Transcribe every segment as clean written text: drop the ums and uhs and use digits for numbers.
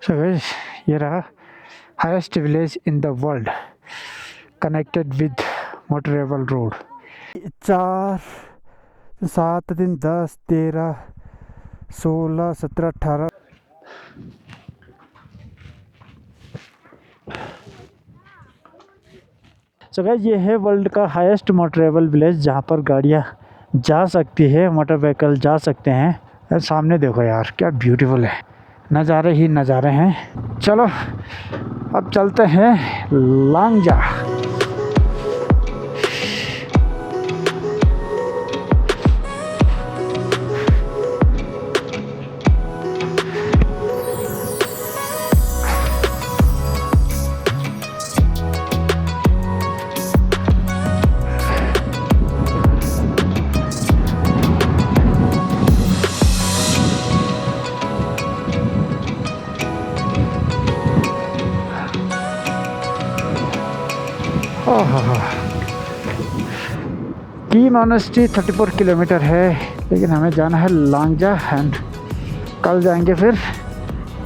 So guys, ये रहा highest village in the world connected with motorable road. 4 7 दिन 10 13 16 17 18। So guys, ये है वर्ल्ड का हाईएस्ट मोटरेबल विलेज जहाँ पर गाड़ियाँ जा सकती है, मोटर व्हीकल जा सकते हैं। यार सामने देखो यार, क्या ब्यूटीफुल है, नज़ारे ही नज़ारे हैं। चलो अब चलते हैं लांगजा। की मॉनेस्ट्री 34 किलोमीटर है, लेकिन हमें जाना है लांगजा एंड कल जाएंगे फिर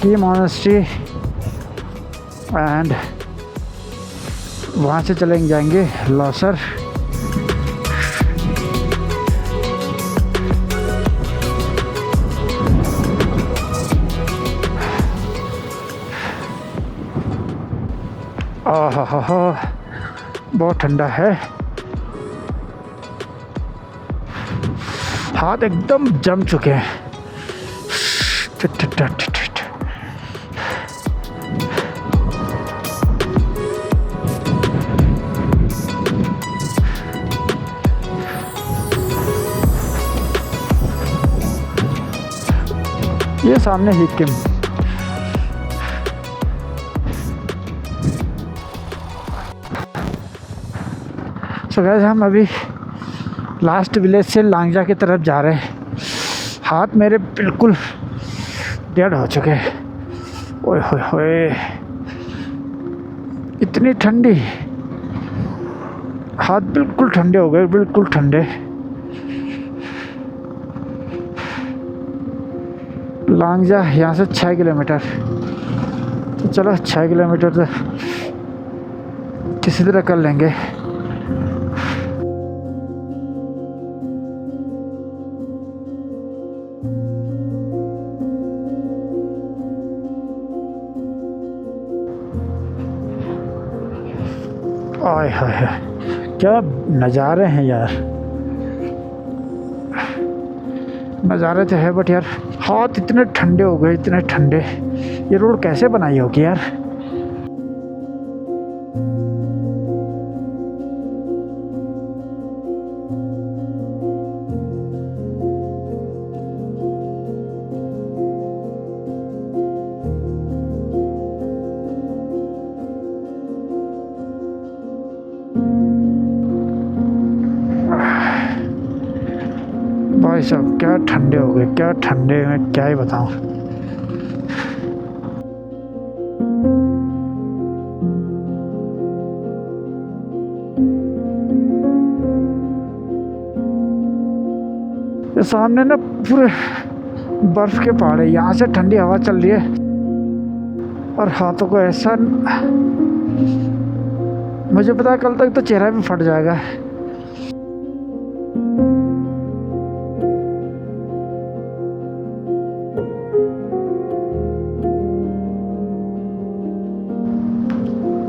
की मॉनेस्ट्री एंड वहाँ से चलेंगे जाएंगे लॉसर। बहुत ठंडा है, हाथ एकदम जम चुके हैं। ये सामने हिक्किम। सो गाइस, हम अभी लास्ट विलेज से लांगजा की तरफ जा रहे हैं। हाथ मेरे बिल्कुल डेड हो चुके हैं। ओए होए होए, इतनी ठंडी, हाथ बिल्कुल ठंडे हो गए, बिल्कुल ठंडे। लांगजा यहाँ से 6 किलोमीटर, तो चलो 6 किलोमीटर तो किसी तरह कर लेंगे। आय हाय, क्या नज़ारे हैं यार, नज़ारे तो है बट यार हाथ इतने ठंडे हो गए, इतने ठंडे। ये रोड कैसे बनाई होगी यार। भाई साहब क्या ठंडे हो गए, क्या ठंडे, मैं क्या ही बताऊं। ये सामने ना पूरे बर्फ के पहाड़ है, यहाँ से ठंडी हवा चल रही है और हाथों को ऐसा, मुझे पता है कल तक तो चेहरा भी फट जाएगा।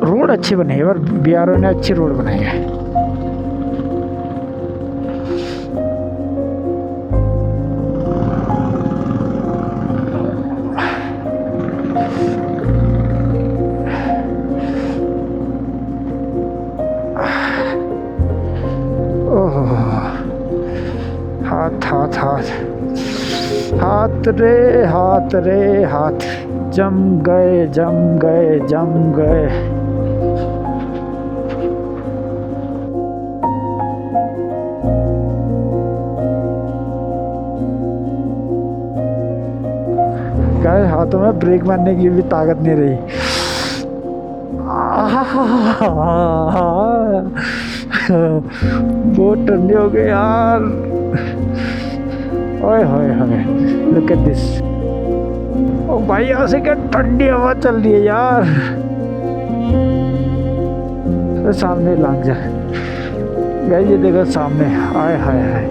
रोड अच्छी बनी है और बीआरओ ने अच्छी रोड बनाई है। ओह, हाथ हाथ हाथ हाथ रे हाथ रे हाथ, जम गए जम गए जम गए। गाय हाथों में ब्रेक मारने की भी ताकत नहीं रही। बहुत ठंडी हो गई यार। ओए होए होए, लुक एट दिस। ओ भाई यहाँ से क्या ठंडी हवा चल रही है यार। तो सामने लग जा गई, ये देखो सामने, हाय हाय हाय,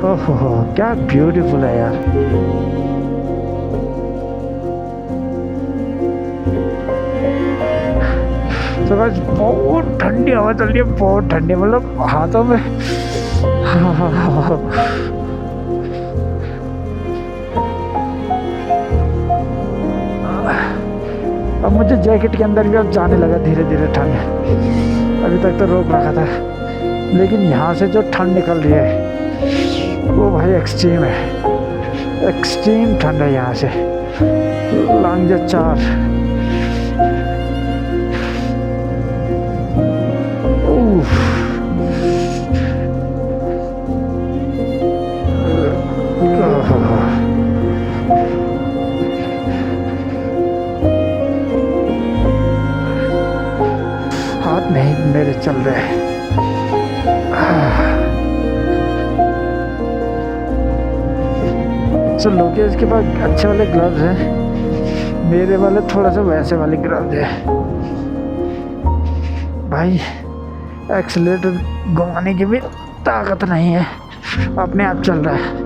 ओहो क्या ब्यूटीफुल है यार। तो बस बहुत ठंडी हवा चल रही है, बहुत ठंडी, मतलब हाथों में अब मुझे जैकेट के अंदर भी अब जाने लगा धीरे धीरे ठंड। अभी तक तो रोक रखा था, लेकिन यहाँ से जो ठंड निकल रही है वो भाई एक्सट्रीम है, एक्सट्रीम ठंड है यहाँ से। लांगजा 4 हाथ नहीं मेरे चल रहे हैं। तो लोकेश के पास अच्छे वाले ग्लव्स हैं, मेरे वाले थोड़ा सा वैसे वाले ग्लव्स हैं भाई। एक्सीलेटर घुमाने की भी ताकत नहीं है, अपने आप चल रहा है।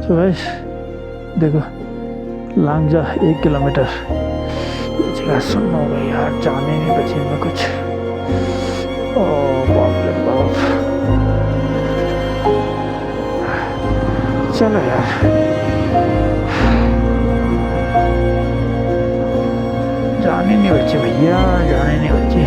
तो गाइस देखो लांगजा 1 किलोमीटर, ये जगह सुन हो गई यार, जाने नहीं बची में कुछ। ओ बाप रे बाप, चलो यार जाने नहीं बची भैया, जाने नहीं बची।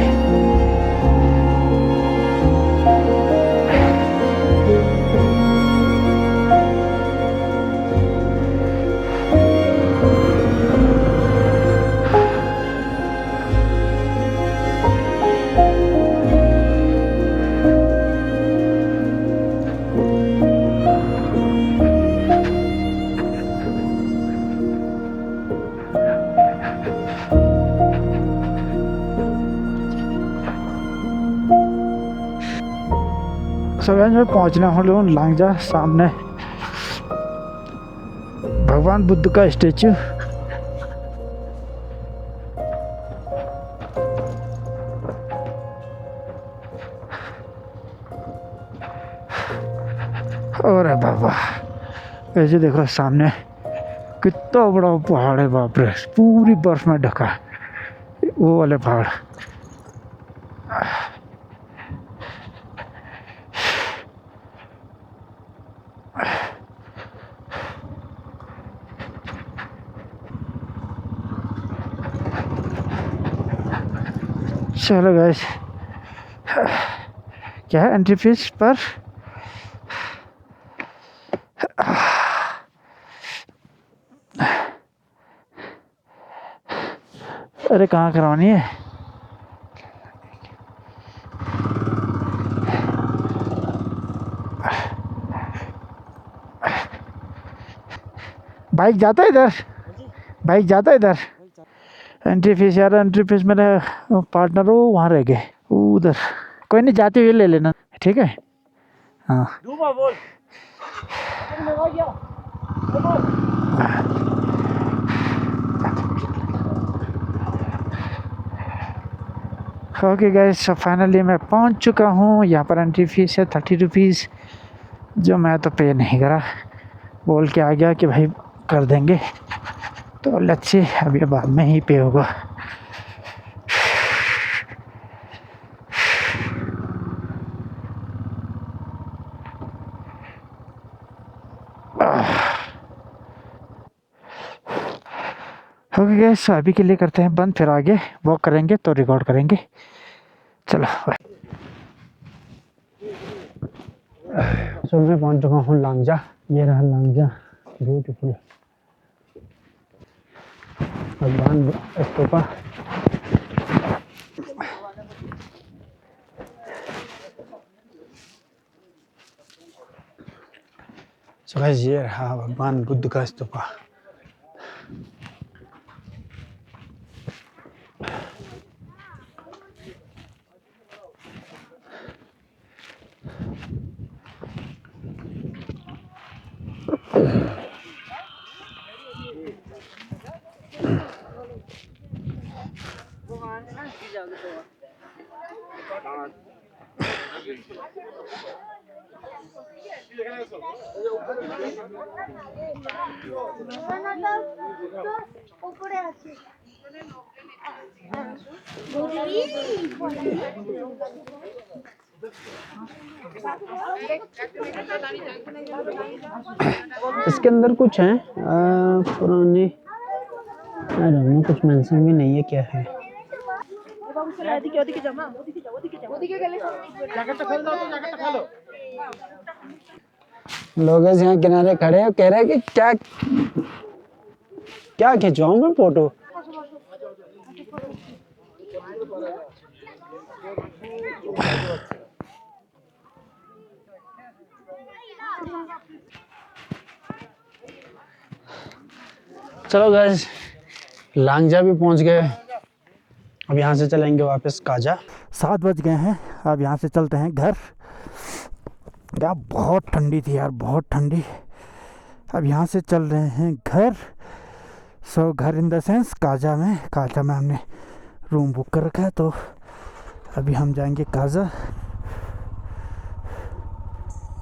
मैं पहुंचना हूँ लांगजा, सामने भगवान बुद्ध का स्टेचू। अरे बाबा ऐसे देखो सामने कितना बड़ा पहाड़ है, बाप रे, पूरी बर्फ में ढका है वो वाले पहाड़। चलो गाइस, क्या है एंट्री फीस पर? अरे कहाँ करवानी है? बाइक जाता है इधर, बाइक जाता है इधर। एंट्री फीस यार, एंट्री फीस मेरे पार्टनर वो वहाँ रह गए उधर। कोई नहीं, जाते हुए ले लेना, ठीक है। हाँ ओके गाइस, फाइनली मैं पहुंच चुका हूं। यहाँ पर एंट्री फीस है 30 रुपीज़, जो मैं तो पे नहीं करा, बोल के आ गया कि भाई कर देंगे। तो लेट्स सी, अभी बाद में ही पे होगा। ओके गाइस, अभी के लिए करते हैं बंद, फिर आगे वॉक करेंगे तो रिकॉर्ड करेंगे। चलो बाय। सो मैं पहुंच चुका हूँ लांगजा। ये रहा लांगजा, ब्यूटीफुल भगवान स्तूपा। सो गाइस, ये रहा भगवान बुद्ध का स्तूपा। इसके अंदर कुछ है पुरानी, आई डोंट नो, कुछ मेंशन भी नहीं है क्या है। लोग यहाँ किनारे खड़े हैं, कह रहे हैं कि क्या क्या खिंचवाऊं मैं फोटो। चलो गाइस, लांगजा भी पहुंच गए। अब यहाँ से चलेंगे वापस काजा। 7 बज गए हैं, अब यहाँ से चलते हैं घर। यार बहुत ठंडी थी यार, बहुत ठंडी। अब यहाँ से चल रहे हैं घर। सो घर इन द सेंस काजा में हमने रूम बुक कर रखा है, तो अभी हम जाएंगे काजा।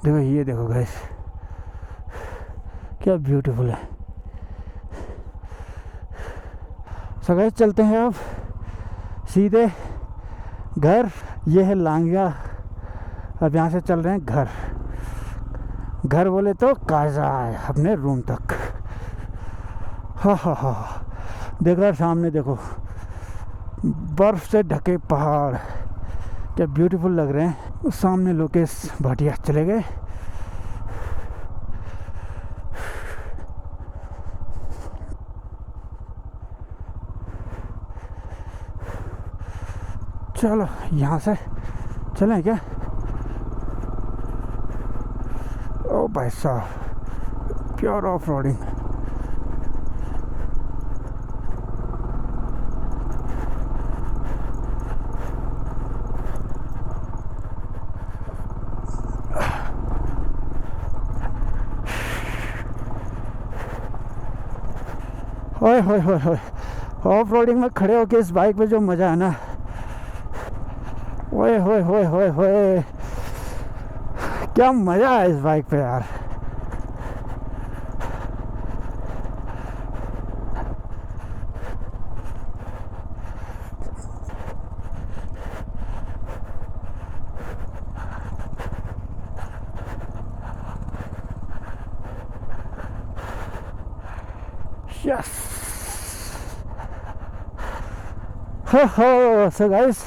देखो ये देखो गाइस, क्या ब्यूटीफुल है। सो गाइस, चलते हैं अब सीधे घर। ये है लांगजा। अब यहाँ से चल रहे हैं घर। घर बोले तो काजा है, अपने रूम तक। हा देखो सामने, देखो बर्फ से ढके पहाड़, क्या ब्यूटीफुल लग रहे हैं। सामने लोकेश भाटिया चले गए। चलो यहाँ से चलें क्या? ओ भाई साहब, प्योर ऑफ रोडिंग। ओए होए होए होए, ऑफ रोडिंग में खड़े होके इस बाइक पे जो मज़ा है ना, ओए होए होए होए होए, क्या मज़ा है इस बाइक पे यार। यस, हो सो गाइस,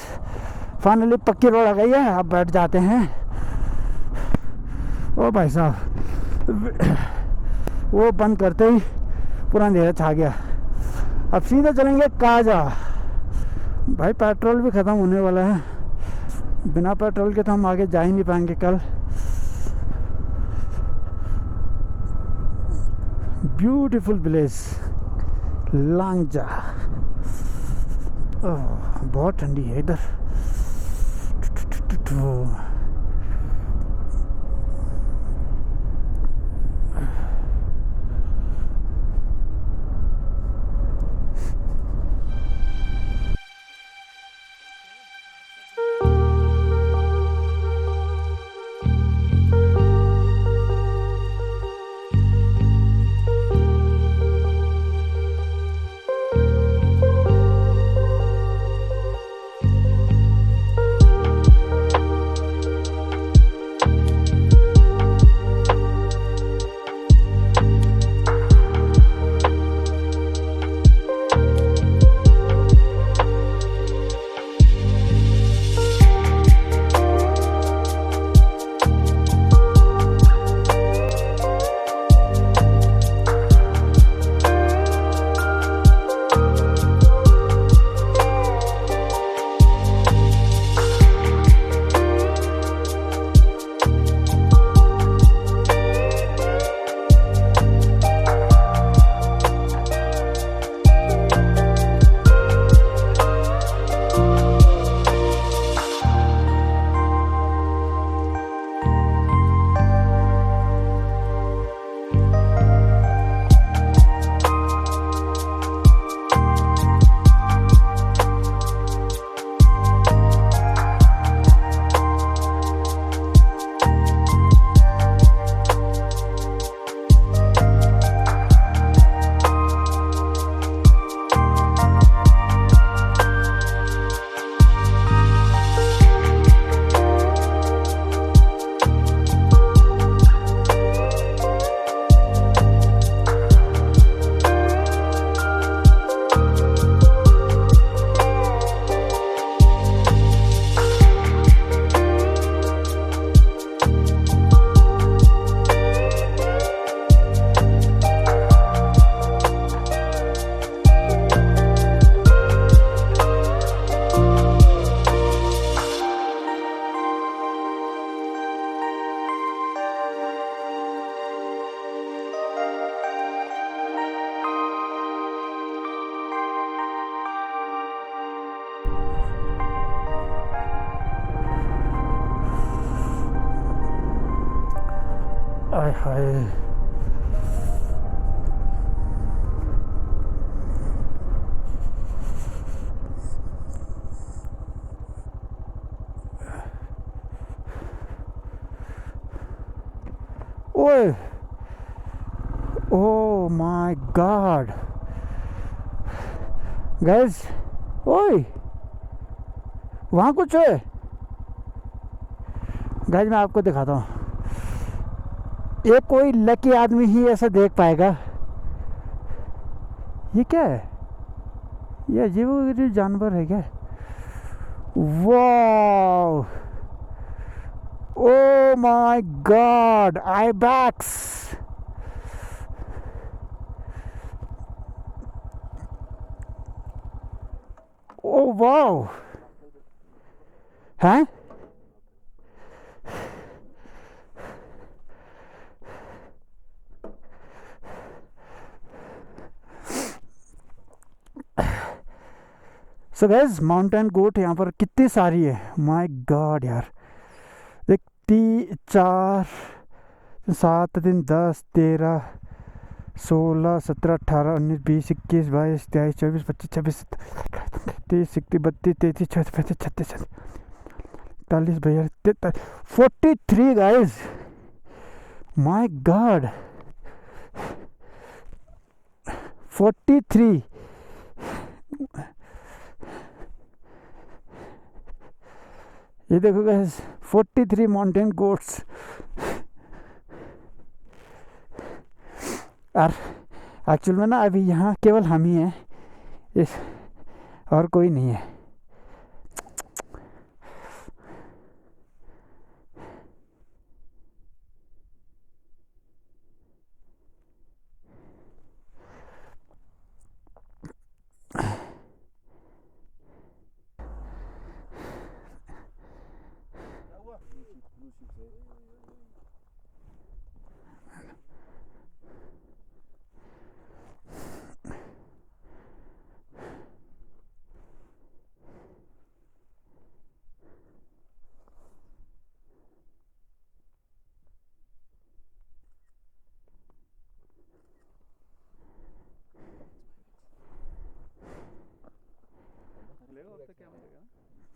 फाइनली पक्की रोड आ गई है। अब बैठ जाते हैं। ओ भाई साहब, वो बंद करते ही पूरा अंधेरा छा गया। अब सीधे चलेंगे काजा। भाई पेट्रोल भी ख़त्म होने वाला है, बिना पेट्रोल के तो हम आगे जा ही नहीं पाएंगे कल। Beautiful village Langza. बहुत ठंडी है इधर। आय हाय ओए ओ माय गॉड गाइस ओए वहाँ कुछ है गाइस। मैं आपको दिखाता हूँ। ये कोई लकी आदमी ही ऐसा देख पाएगा। ये क्या है? ये अजीब जानवर है क्या? Wow oh my God ibex. Oh wow हैं सो गाइस माउंटेन गोट यहाँ पर कितनी सारी है। माय गॉड यार देख 4 7 3 10 13 16 17 18 19 20 21 22 23 24 25 26 30 31 32 33 34 35 36 40 42 43 गाइस। My God 43। ये देखो गाइस 43 माउंटेन गोट्स। और एक्चुअल में ना अभी यहाँ केवल हम ही हैं इस और कोई नहीं है।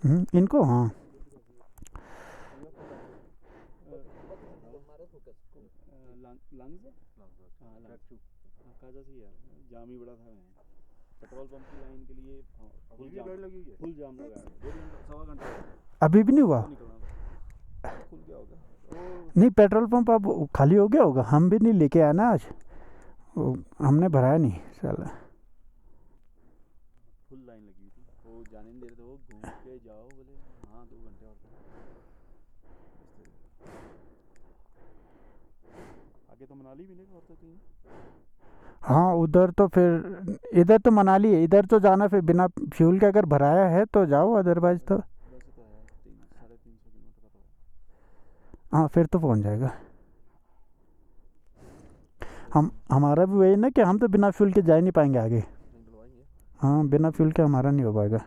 इनको हाँ पेट्रोल पंप की लाइन के लिए फुल जाम लगी हुई है, फुल जाम लगा है 2 घंटा अभी भी नहीं हुआ। खुल गया होगा नहीं पेट्रोल पंप अब खाली हो गया होगा, हम भी नहीं लेके आए ना आज, हमने भराया नहीं साला। फुल लाइन लगी थी, वो जाने नहीं दे रहे थे, वो घूम के जाओ बोले हाँ 2 घंटे और आगे तो मनाली मिलेगा और तो कहीं। हाँ उधर तो फिर, इधर तो मनाली है, इधर तो जाना फिर बिना फ्यूल के अगर भराया है तो जाओ, अदरवाइज तो वैसे तो है 300-350 किलोमीटर का तो है। हाँ फिर तो पहुंच जाएगा। हमारा भी वही ना कि हम तो बिना फ्यूल के जा ही नहीं पाएंगे आगे। हाँ बिना फ्यूल के हमारा नहीं हो पाएगा।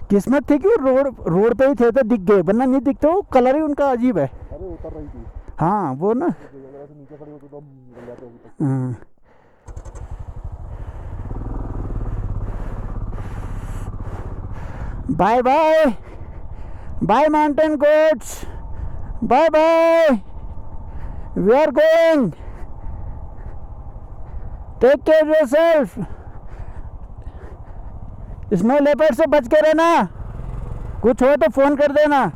किस्मत थी कि वो रोड पे ही थे तो दिख गए, वरना नहीं दिखते, वो कलर ही उनका अजीब है। अरे उतर रही थी हाँ वो ना नीचे खड़ी होती तो हम निकल जाते अभी हाँ। Bye bye bye mountain goats, bye bye, we are going, take care yourself, snow leopard से बच के रहना, कुछ हो तो फोन कर देना।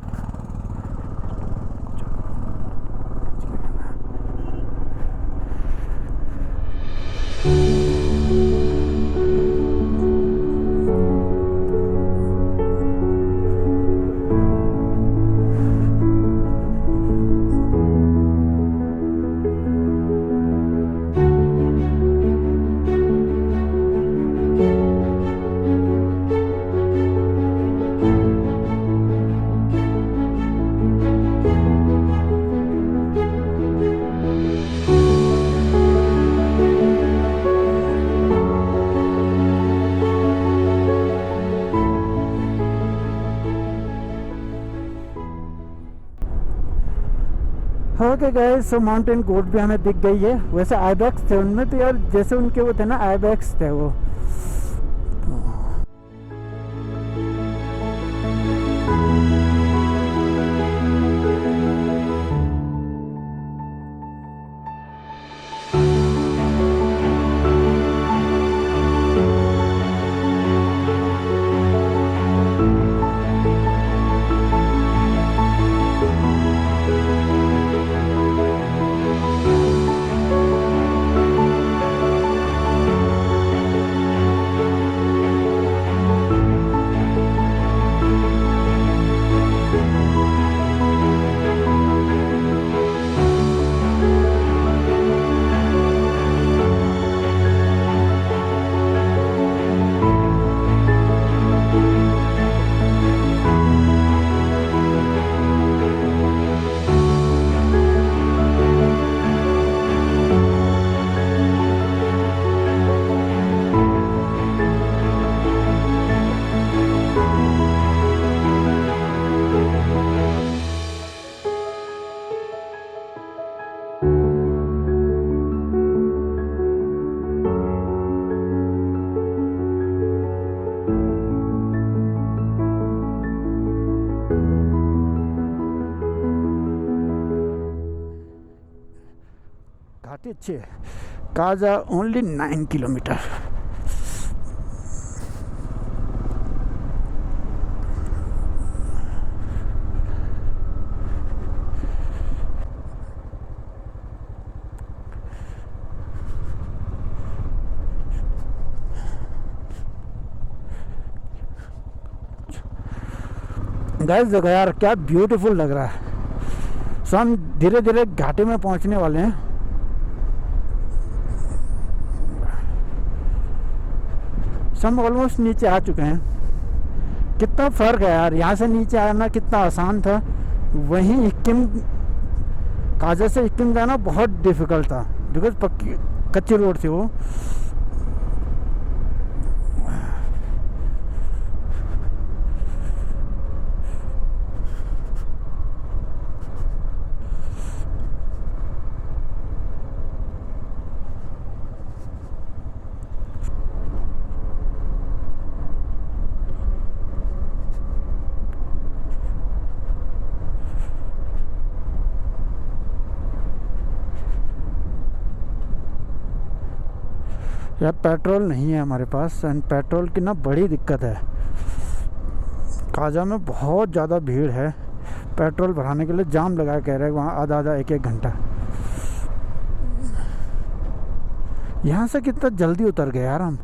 ओके गाइस, सो माउंटेन गोट भी हमें दिख गई है। वैसे आईबैक्स थे उनमें तो यार, जैसे उनके वो थे ना आईबैक्स थे वो। घाटी अच्छी है। Kaza only 9 kilometre. गाइस देखो यार क्या ब्यूटीफुल लग रहा है। सो हम धीरे धीरे घाटी में पहुंचने वाले हैं। सो हम ऑलमोस्ट नीचे आ चुके हैं। कितना फ़र्क है यार, यहाँ से नीचे आना कितना आसान था, वहीं सिक्किम काजा से सिक्किम जाना बहुत डिफ़िकल्ट था। बिकॉज पक्की कच्ची रोड थी वो। यार पेट्रोल नहीं है हमारे पास, एंड पेट्रोल की ना बड़ी दिक्कत है। काजा में बहुत ज़्यादा भीड़ है, पेट्रोल भराने के लिए जाम लगा कह रहे हैं वहाँ आधा आधा एक घंटा। यहाँ से कितना जल्दी उतर गए यार हम,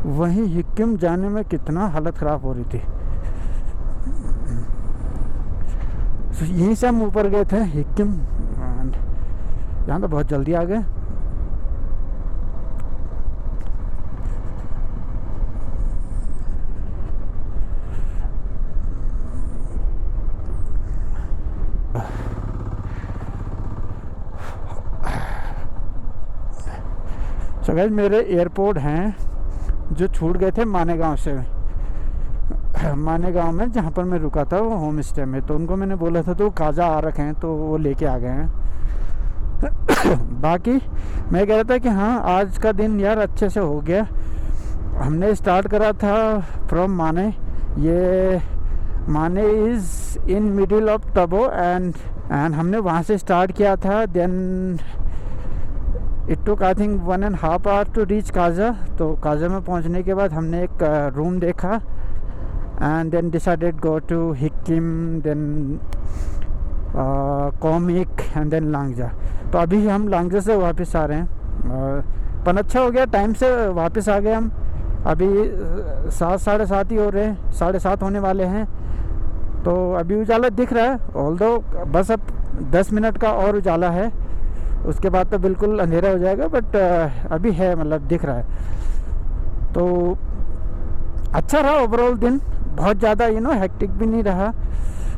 वहीं हिक्किम जाने में कितना हालत ख़राब हो रही थी। यहीं से हम ऊपर गए थे हिक्किम, यहाँ तो बहुत जल्दी आ गए। सो गाइस मेरे एयरपोर्ट हैं जो छूट गए थे मानेगांव से, मानेगांव में जहाँ पर मैं रुका था वो होम स्टे में, तो उनको मैंने बोला था तो काजा आ रखे हैं तो वो लेके आ गए हैं। बाकी मैं कह रहा था कि हाँ आज का दिन यार अच्छे से हो गया। हमने स्टार्ट करा था फ्रॉम माने, ये Mane is in middle of Tabo and हमने वहाँ से स्टार्ट किया था। Then it took I think 1.5 hour to reach Kaza. तो काजा में पहुंचने के बाद हमने एक रूम देखा and then decided go to Hikkim, then Komic and then Langza. तो अभी हम लांगजा से वापस आ रहे हैं, पर अच्छा हो गया टाइम से वापस आ गए हम। अभी 7 साढ़े 7 ही हो रहे हैं, 7:30 होने वाले हैं। तो अभी उजाला दिख रहा है, ऑल्दो बस अब 10 मिनट का और उजाला है, उसके बाद तो बिल्कुल अंधेरा हो जाएगा, बट अभी है मतलब दिख रहा है। तो अच्छा रहा ओवरऑल दिन, बहुत ज़्यादा हेक्टिक भी नहीं रहा।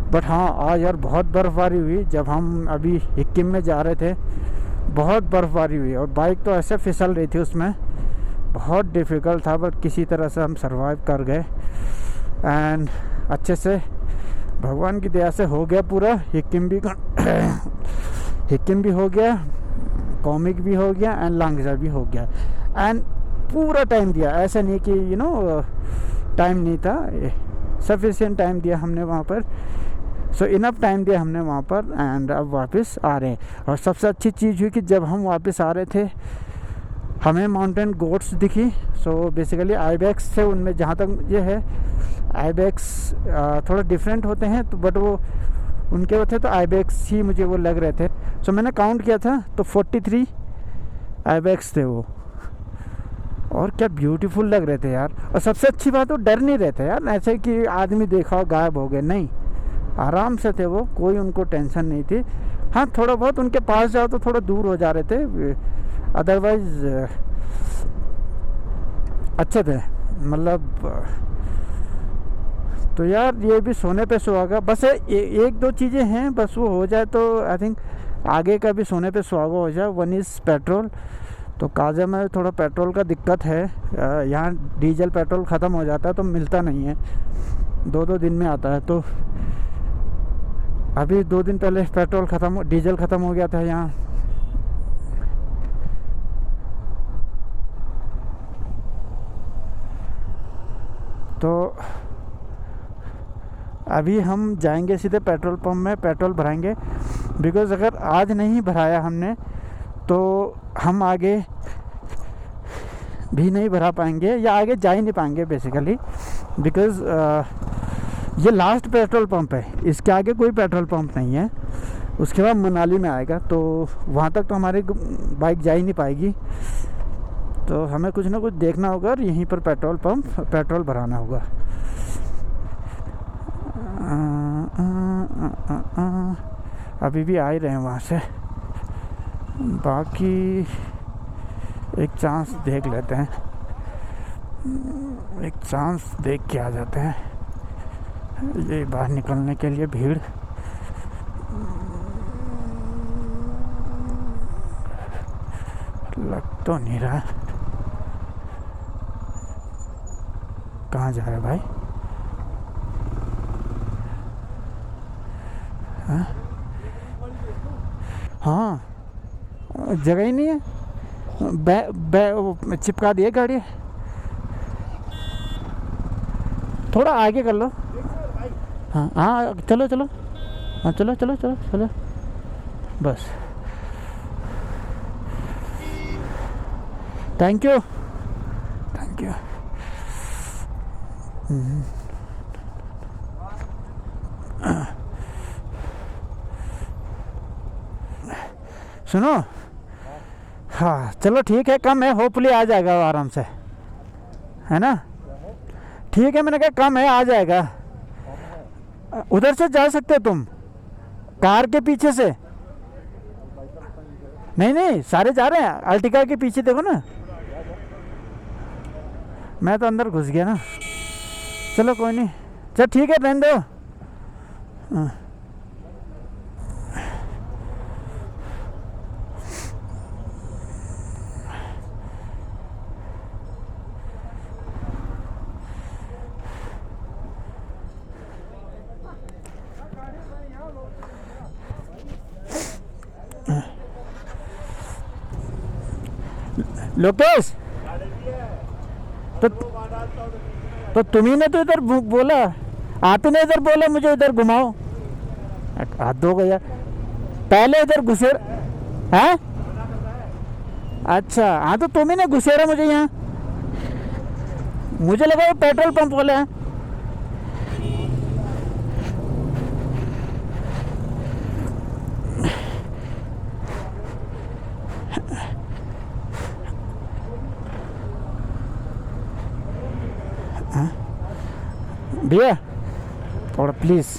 बट हाँ आज यार बहुत बर्फ़बारी हुई, जब हम अभी हिक्किम में जा रहे थे बहुत बर्फ़बारी हुई और बाइक तो ऐसे फिसल रही थी उसमें, बहुत डिफ़िकल्ट था, बट किसी तरह से हम सरवाइव कर गए एंड अच्छे से भगवान की दया से हो गया पूरा। हिक्किम भी हो गया, कॉमिक भी हो गया एंड लांगजा भी हो गया, एंड पूरा टाइम दिया, ऐसा नहीं कि टाइम नहीं था, सफिशिएंट टाइम दिया हमने वहाँ पर। सो इनफ टाइम दिया हमने वहाँ पर एंड अब वापस आ रहे हैं। और सबसे अच्छी चीज़ हुई कि जब हम वापस आ रहे थे हमें माउंटेन गोट्स दिखी। सो बेसिकली आइबेक्स थे उनमें, जहाँ तक ये है आइबेक्स थोड़ा डिफरेंट होते हैं तो, बट वो उनके वो थे तो आइबेक्स ही मुझे वो लग रहे थे। सो मैंने काउंट किया था तो 43 आइबेक्स थे वो, और क्या ब्यूटीफुल लग रहे थे यार। और सबसे अच्छी बात वो डर नहीं रहे थे यार, ऐसे कि आदमी देखा और गायब हो गए, नहीं, आराम से थे वो, कोई उनको टेंशन नहीं थी। हाँ थोड़ा बहुत उनके पास जाओ तो थोड़ा दूर हो जा रहे थे, अदरवाइज अच्छे थे मतलब। तो यार ये भी सोने पे सुहागा, बस एक दो चीज़ें हैं, बस वो हो जाए तो आई थिंक आगे का भी सोने पे सुहागा हो जाए। वन इज़ पेट्रोल, तो काजा में थोड़ा पेट्रोल का दिक्कत है, यहाँ डीजल पेट्रोल ख़त्म हो जाता है तो मिलता नहीं है, 2-2 दिन में आता है। तो अभी 2 दिन पहले डीजल ख़त्म हो गया था यहाँ। तो अभी हम जाएंगे सीधे पेट्रोल पंप में पेट्रोल भराएंगे, बिकॉज़ अगर आज नहीं भराया हमने तो हम आगे भी नहीं भरा पाएंगे या आगे जा ही नहीं पाएंगे बेसिकली, बिकॉज़ ये लास्ट पेट्रोल पंप है, इसके आगे कोई पेट्रोल पंप नहीं है। उसके बाद मनाली में आएगा, तो वहाँ तक तो हमारी बाइक जा ही नहीं पाएगी। तो हमें कुछ ना कुछ देखना होगा और यहीं पर पेट्रोल भराना होगा। अभी भी आ ही रहे हैं वहाँ से, बाकी एक चांस देख लेते हैं, एक चांस देख के आ जाते हैं। ये बाहर निकलने के लिए भीड़, लग तो नहीं रहा। कहाँ जा रहा है भाई? हाँ हाँ, जगह ही नहीं है। वो चिपका दिए गाड़ी। थोड़ा आगे कर लो। हाँ हाँ, चलो चलो। हाँ चलो चलो चलो चलो, बस। Thank you thank you. सुनो, हाँ चलो ठीक है, कम है, होपफुली आ जाएगा वो आराम से, है ना? ठीक है, मैंने कहा कम है, आ जाएगा। उधर से जा सकते हो तुम, कार के पीछे से। नहीं नहीं, सारे जा रहे हैं, अर्टिगा के पीछे देखो ना। मैं तो अंदर घुस गया ना। चलो कोई नहीं, चल ठीक है, रहने दो। हाँ। लोकेश, तो तुम्ही ने तो इधर बोला, आप ही ने इधर बोला मुझे इधर घुमाओ। हाथ धो गया, पहले इधर घुसेर है। अच्छा हाँ, तो तुम्ही ने घुसेरा मुझे यहाँ, मुझे लगा वो पेट्रोल पंप वाले हैं। भैया थोड़ा प्लीज़।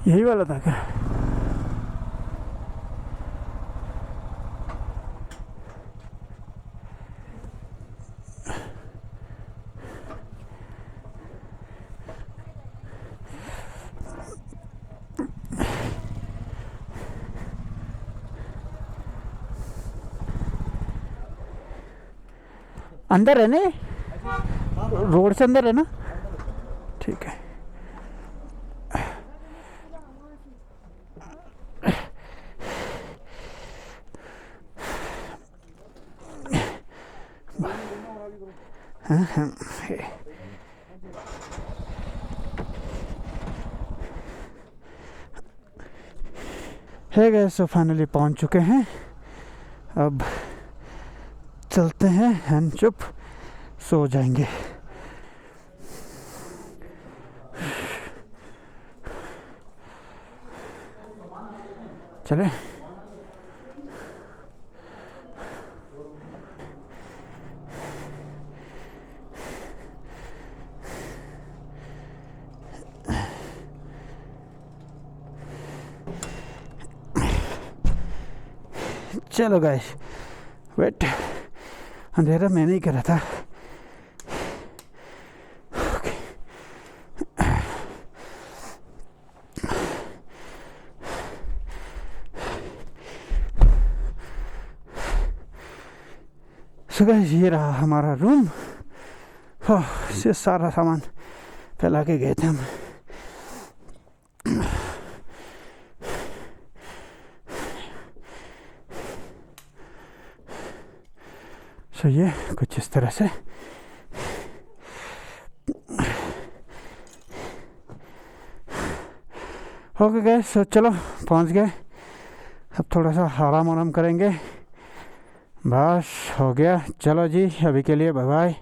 यही वाला था क्या? अंदर है ना, रोड से अंदर है ना? ठीक है। है गए, सो फाइनली पहुंच चुके हैं। अब चलते हैं, हम चुप सो जाएंगे। चले। चलो गाइस, वेट, अंधेरा मैंने ही करा था। सो गाइस, ये रहा हमारा रूम। से सारा सामान फैला के गए थे हम। सो ये कुछ इस तरह से ओके गैस, सो चलो पहुंच गए। अब थोड़ा सा आराम करेंगे, बस हो गया। चलो जी, अभी के लिए बाय बाय।